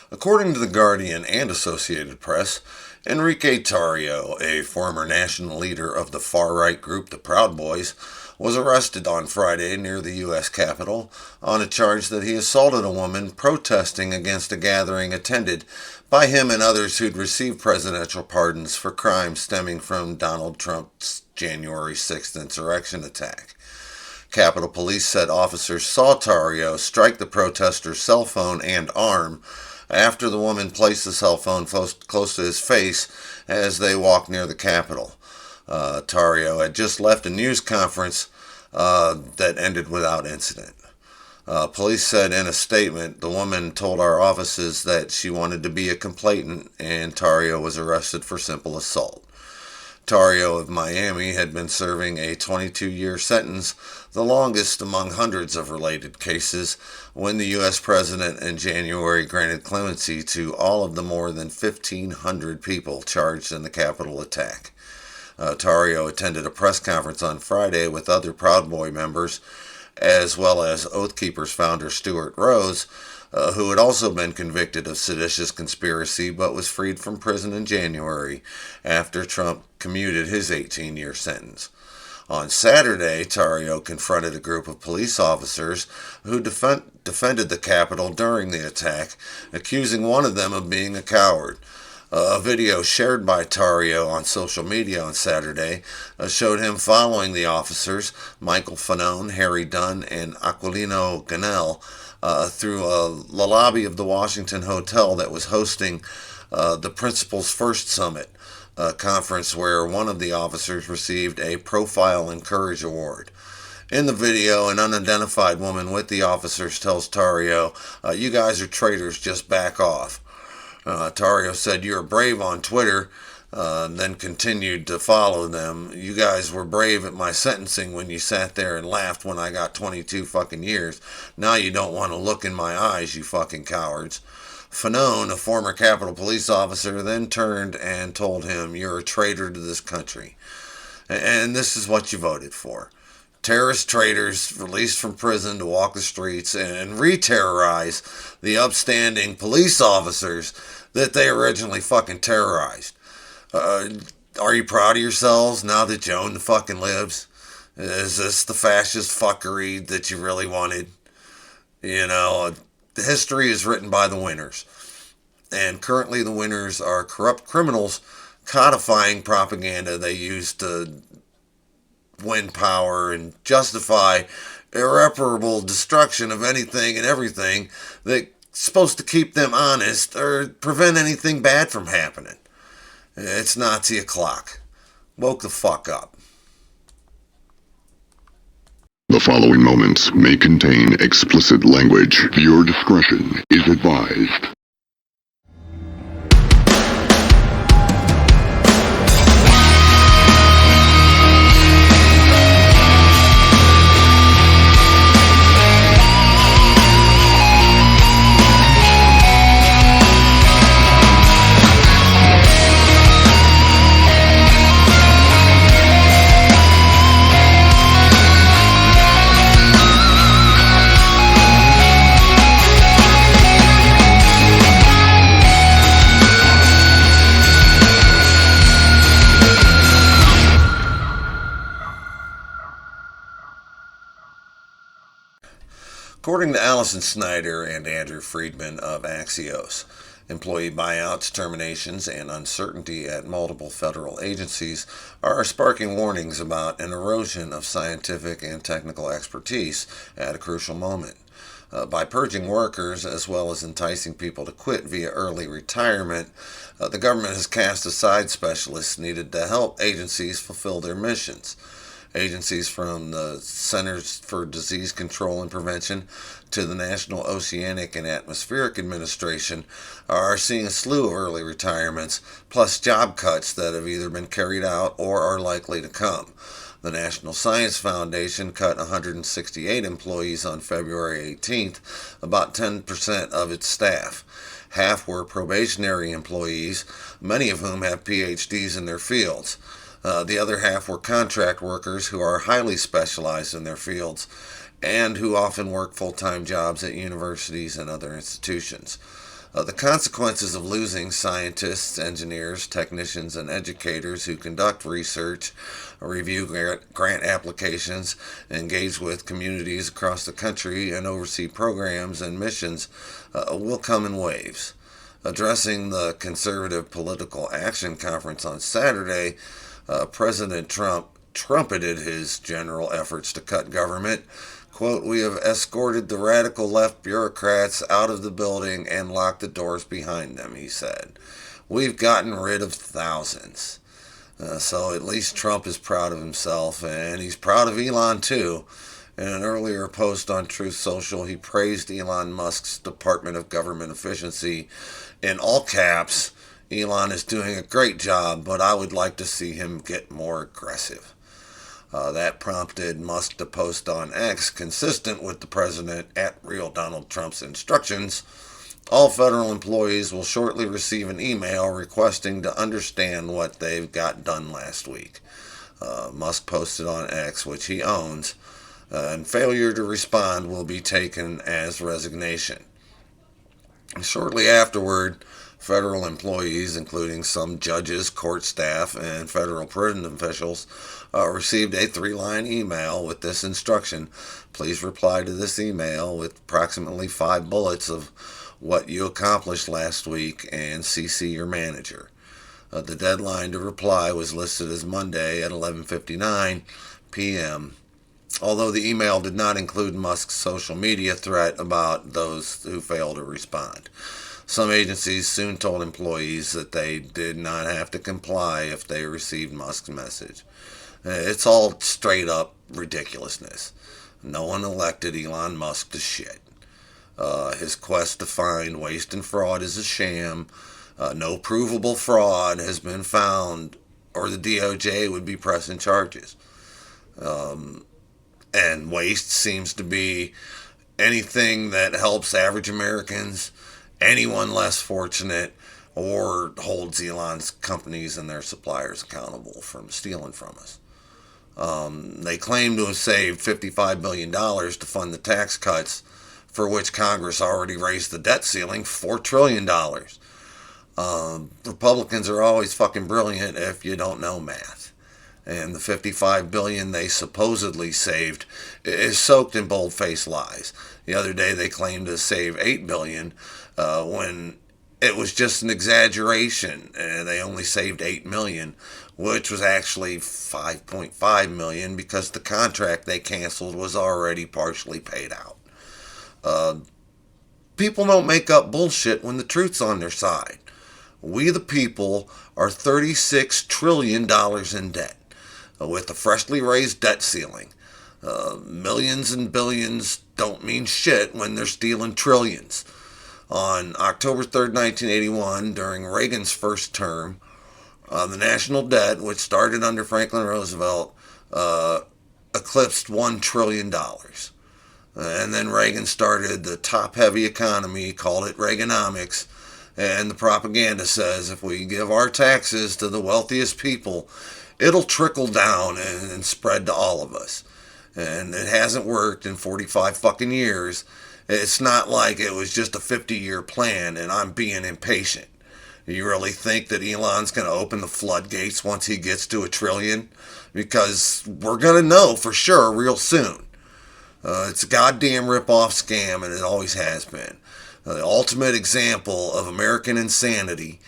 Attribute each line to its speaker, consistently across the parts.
Speaker 1: According to The Guardian and Associated Press, Enrique Tarrio, a former national leader of the far-right group the Proud Boys, was arrested on Friday near the U.S. Capitol on a charge that he assaulted a woman protesting against a gathering attended by him and others who'd received presidential pardons for crimes stemming from Donald Trump's January 6th insurrection attack. Capitol Police said officers saw Tarrio strike the protester's cell phone and arm after the woman placed the cell phone close to his face as they walked near the Capitol. Tarrio had just left a news conference that ended without incident. Police said in a statement, the woman told our offices that she wanted to be a complainant and Tarrio was arrested for simple assault. Tarrio of Miami had been serving a 22-year sentence, the longest among hundreds of related cases, when the U.S. president in January granted clemency to all of the more than 1,500 people charged in the Capitol attack. Tarrio attended a press conference on Friday with other Proud Boy members, as well as Oath Keepers founder Stuart Rose, who had also been convicted of seditious conspiracy but was freed from prison in January after Trump commuted his 18-year sentence. On Saturday, Tarrio confronted a group of police officers who defended the Capitol during the attack, accusing one of them of being a coward. A video shared by Tarrio on social media on Saturday showed him following the officers, Michael Fanone, Harry Dunn, and Aquilino Ganell, through the lobby of the Washington Hotel that was hosting the Principal's First Summit, a conference where one of the officers received a Profile and Courage Award. In the video, an unidentified woman with the officers tells Tarrio, "You guys are traitors, just back off." Tarrio said, "You're brave on Twitter," then continued to follow them. "You guys were brave at my sentencing when you sat there and laughed when I got 22 fucking years. Now you don't want to look in my eyes, you fucking cowards." Fanone, a former Capitol Police officer, then turned and told him, "You're a traitor to this country. And this is what you voted for. Terrorist traitors released from prison to walk the streets and re-terrorize the upstanding police officers that they originally fucking terrorized. Are you proud of yourselves now that Joan fucking lives? Is this the fascist fuckery that you really wanted? You know, the history is written by the winners. And currently the winners are corrupt criminals codifying propaganda they use to win power and justify irreparable destruction of anything and everything that's supposed to keep them honest or prevent anything bad from happening. It's Nazi o'clock. Woke the fuck up."
Speaker 2: The following moments may contain explicit language. Viewer discretion is advised.
Speaker 1: According to Allison Snyder and Andrew Friedman of Axios, employee buyouts, terminations, and uncertainty at multiple federal agencies are sparking warnings about an erosion of scientific and technical expertise at a crucial moment. By purging workers as well as enticing people to quit via early retirement, the government has cast aside specialists needed to help agencies fulfill their missions. Agencies from the Centers for Disease Control and Prevention to the National Oceanic and Atmospheric Administration are seeing a slew of early retirements, plus job cuts that have either been carried out or are likely to come. The National Science Foundation cut 168 employees on February 18th, about 10% of its staff. Half were probationary employees, many of whom have PhDs in their fields. The other half were contract workers who are highly specialized in their fields and who often work full-time jobs at universities and other institutions. The consequences of losing scientists, engineers, technicians, and educators who conduct research, review grant applications, engage with communities across the country, and oversee programs and missions will come in waves. Addressing the Conservative Political Action Conference on Saturday, President Trump trumpeted his general efforts to cut government. Quote, "We have escorted the radical left bureaucrats out of the building and locked the doors behind them," he said. "We've gotten rid of thousands." So at least Trump is proud of himself, and he's proud of Elon too. In an earlier post on Truth Social, he praised Elon Musk's Department of Government Efficiency. In all caps, "Elon is doing a great job, but I would like to see him get more aggressive." That prompted Musk to post on X, consistent with the president at Real Donald Trump's instructions, "All federal employees will shortly receive an email requesting to understand what they've got done last week." Musk posted on X, which he owns, and failure to respond will be taken as resignation. Shortly afterward, federal employees, including some judges, court staff, and federal prison officials, received a 3-line email with this instruction: "Please reply to this email with approximately 5 bullets of what you accomplished last week and CC your manager." The deadline to reply was listed as Monday at 11:59 p.m., although the email did not include Musk's social media threat about those who failed to respond. Some agencies soon told employees that they did not have to comply if they received Musk's message. It's all straight up ridiculousness. No one elected Elon Musk to shit. His quest to find waste and fraud is a sham. No provable fraud has been found, or the DOJ would be pressing charges. And waste seems to be anything that helps average Americans, anyone less fortunate, or holds Elon's companies and their suppliers accountable from stealing from us. They claim to have saved $55 billion to fund the tax cuts, for which Congress already raised the debt ceiling $4 trillion. Republicans are always fucking brilliant if you don't know math. And the $55 billion they supposedly saved is soaked in bold-faced lies. The other day they claimed to save $8 billion when it was just an exaggeration. They only saved $8 million, which was actually $5.5 million because the contract they canceled was already partially paid out. People don't make up bullshit when the truth's on their side. We the people are $36 trillion in debt, with a freshly raised debt ceiling. Millions and billions don't mean shit when they're stealing trillions. On October 3rd, 1981, during Reagan's first term, the national debt, which started under Franklin Roosevelt, eclipsed $1 trillion. And then Reagan started the top-heavy economy, called it Reaganomics, and the propaganda says if we give our taxes to the wealthiest people, it'll trickle down and spread to all of us. And it hasn't worked in 45 fucking years. It's not like it was just a 50-year plan and I'm being impatient. You really think that Elon's going to open the floodgates once he gets to $1 trillion? Because we're going to know for sure real soon. It's a goddamn rip-off scam, and it always has been. The ultimate example of American insanity,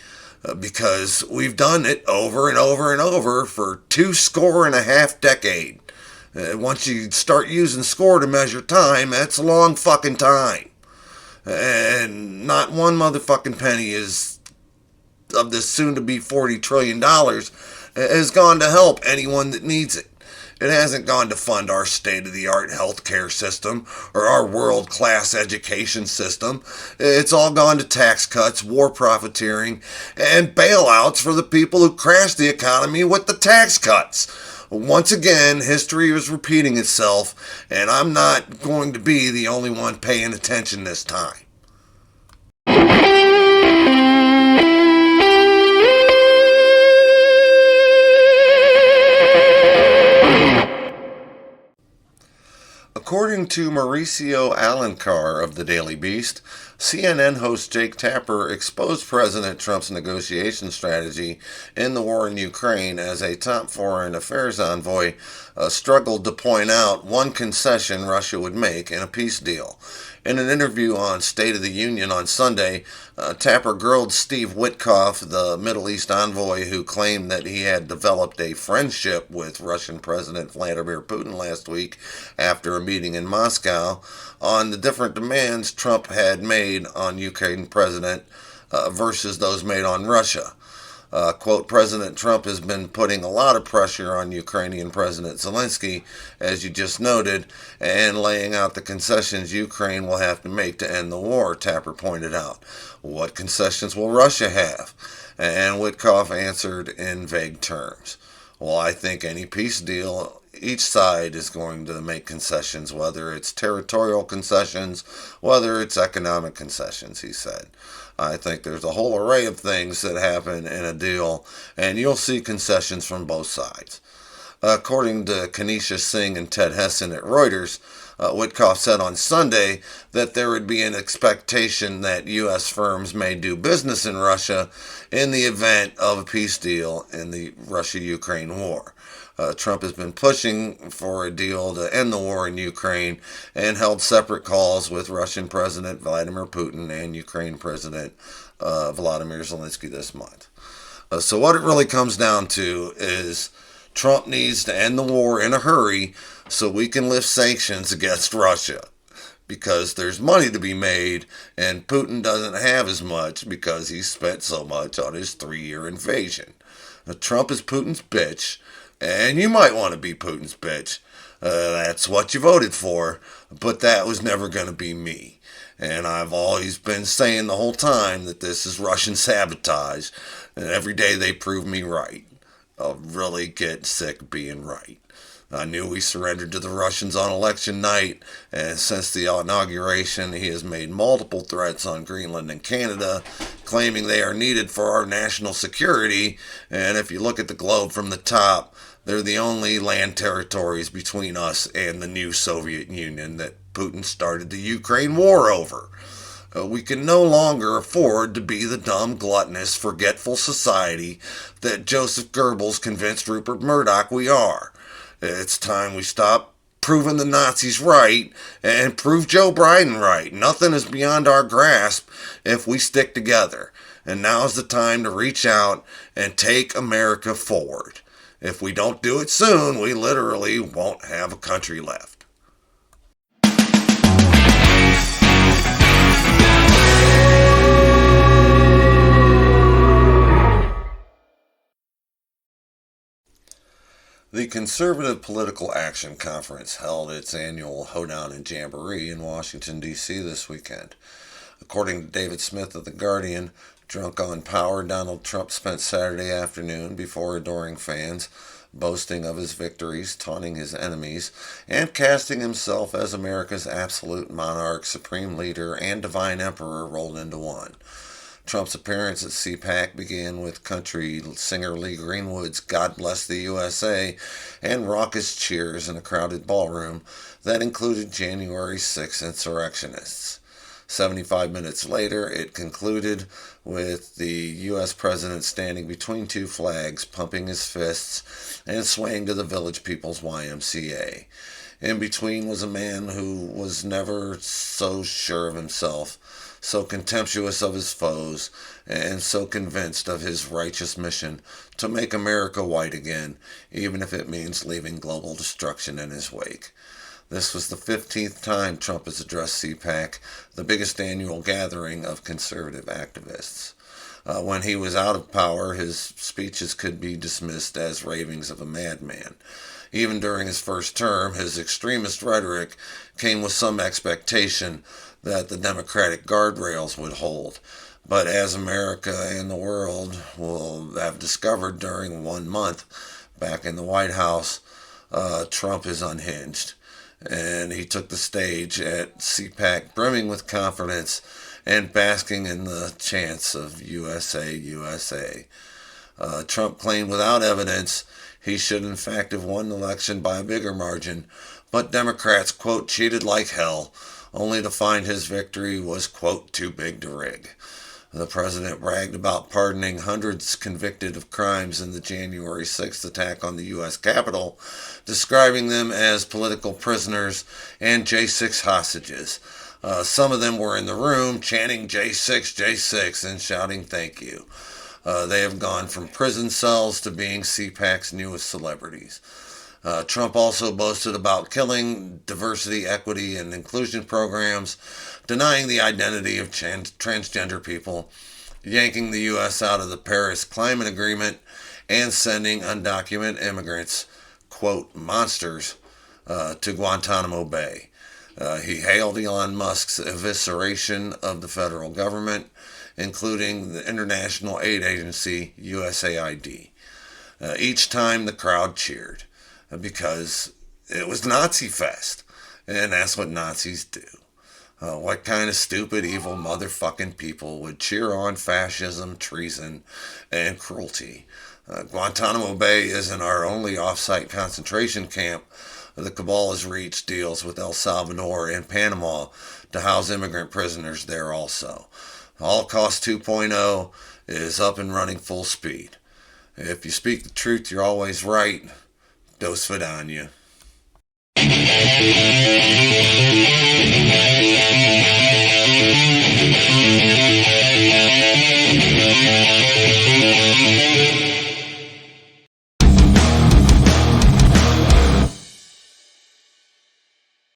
Speaker 1: because we've done it over and over and over for 2.5 decades. Once you start using score to measure time, that's a long fucking time. And not one motherfucking penny is of this soon-to-be $40 trillion has gone to help anyone that needs it. It hasn't gone to fund our state-of-the-art healthcare system or our world-class education system. It's all gone to tax cuts, war profiteering, and bailouts for the people who crashed the economy with the tax cuts. Once again, history is repeating itself, and I'm not going to be the only one paying attention this time. According to Mauricio Alencar of the Daily Beast, CNN host Jake Tapper exposed President Trump's negotiation strategy in the war in Ukraine as a top foreign affairs envoy struggled to point out one concession Russia would make in a peace deal. In an interview on State of the Union on Sunday, Tapper grilled Steve Witkoff, the Middle East envoy who claimed that he had developed a friendship with Russian President Vladimir Putin last week after a meeting in Moscow, on the different demands Trump had made on Ukraine President versus those made on Russia. Quote, President Trump has been putting a lot of pressure on Ukrainian President Zelensky, as you just noted, and laying out the concessions Ukraine will have to make to end the war, Tapper pointed out. What concessions will Russia have? And Witkoff answered in vague terms. Well, I think any peace deal, each side is going to make concessions, whether it's territorial concessions, whether it's economic concessions, he said. I think there's a whole array of things that happen in a deal, and you'll see concessions from both sides. According to Kanisha Singh and Ted Hesson at Reuters, Witkoff said on Sunday that there would be an expectation that U.S. firms may do business in Russia in the event of a peace deal in the Russia-Ukraine war. Trump has been pushing for a deal to end the war in Ukraine and held separate calls with Russian President Vladimir Putin and Ukraine President Volodymyr Zelensky this month. So what it really comes down to is Trump needs to end the war in a hurry so we can lift sanctions against Russia, because there's money to be made and Putin doesn't have as much because he spent so much on his 3-year invasion. Trump is Putin's bitch, and you might want to be Putin's bitch. That's what you voted for, but that was never going to be me. And I've always been saying the whole time that this is Russian sabotage, and every day they prove me right. I'll really get sick of being right. I knew we surrendered to the Russians on election night, and since the inauguration, he has made multiple threats on Greenland and Canada, claiming they are needed for our national security, and if you look at the globe from the top, they're the only land territories between us and the new Soviet Union that Putin started the Ukraine war over. We can no longer afford to be the dumb, gluttonous, forgetful society that Joseph Goebbels convinced Rupert Murdoch we are. It's time we stop proving the Nazis right and prove Joe Biden right. Nothing is beyond our grasp if we stick together. And now's the time to reach out and take America forward. If we don't do it soon, we literally won't have a country left. The Conservative Political Action Conference held its annual Hoedown and Jamboree in Washington, D.C. this weekend. According to David Smith of The Guardian, drunk on power, Donald Trump spent Saturday afternoon before adoring fans, boasting of his victories, taunting his enemies, and casting himself as America's absolute monarch, supreme leader, and divine emperor rolled into one. Trump's appearance at CPAC began with country singer Lee Greenwood's God Bless the USA and raucous cheers in a crowded ballroom that included January 6 insurrectionists. 75 minutes later, it concluded with the U.S. president standing between two flags, pumping his fists and swaying to the Village People's YMCA. In between was a man who was never so sure of himself, so contemptuous of his foes, and so convinced of his righteous mission to make America white again, even if it means leaving global destruction in his wake. This was the 15th time Trump has addressed CPAC, the biggest annual gathering of conservative activists. When he was out of power, his speeches could be dismissed as ravings of a madman. Even during his first term, his extremist rhetoric came with some expectation that the Democratic guardrails would hold. But as America and the world will have discovered during 1 month back in the White House, Trump is unhinged. And he took the stage at CPAC brimming with confidence and basking in the chants of USA, USA. Trump claimed without evidence he should in fact have won the election by a bigger margin, But Democrats, quote, cheated like hell, only to find his victory was, quote, too big to rig. The president bragged about pardoning hundreds convicted of crimes in the January 6th attack on the U.S. Capitol, describing them as political prisoners and J6 hostages. Some of them were in the room chanting J6, J6 and shouting thank you. They have gone from prison cells to being CPAC's newest celebrities. Trump also boasted about killing diversity, equity, and inclusion programs, denying the identity of transgender people, yanking the U.S. out of the Paris Climate Agreement, and sending undocumented immigrants, quote, monsters, to Guantanamo Bay. He hailed Elon Musk's evisceration of the federal government, including the International Aid Agency, USAID. Each time the crowd cheered, because it was Nazi Fest, and that's what Nazis do. What kind of stupid, evil motherfucking people would cheer on fascism, treason, and cruelty? Guantanamo Bay isn't our only off-site concentration camp. The cabal has reached deals with El Salvador and Panama to house immigrant prisoners there also. Holocaust 2.0 is up and running full speed. If you speak the truth, you're always right. Do svidaniya.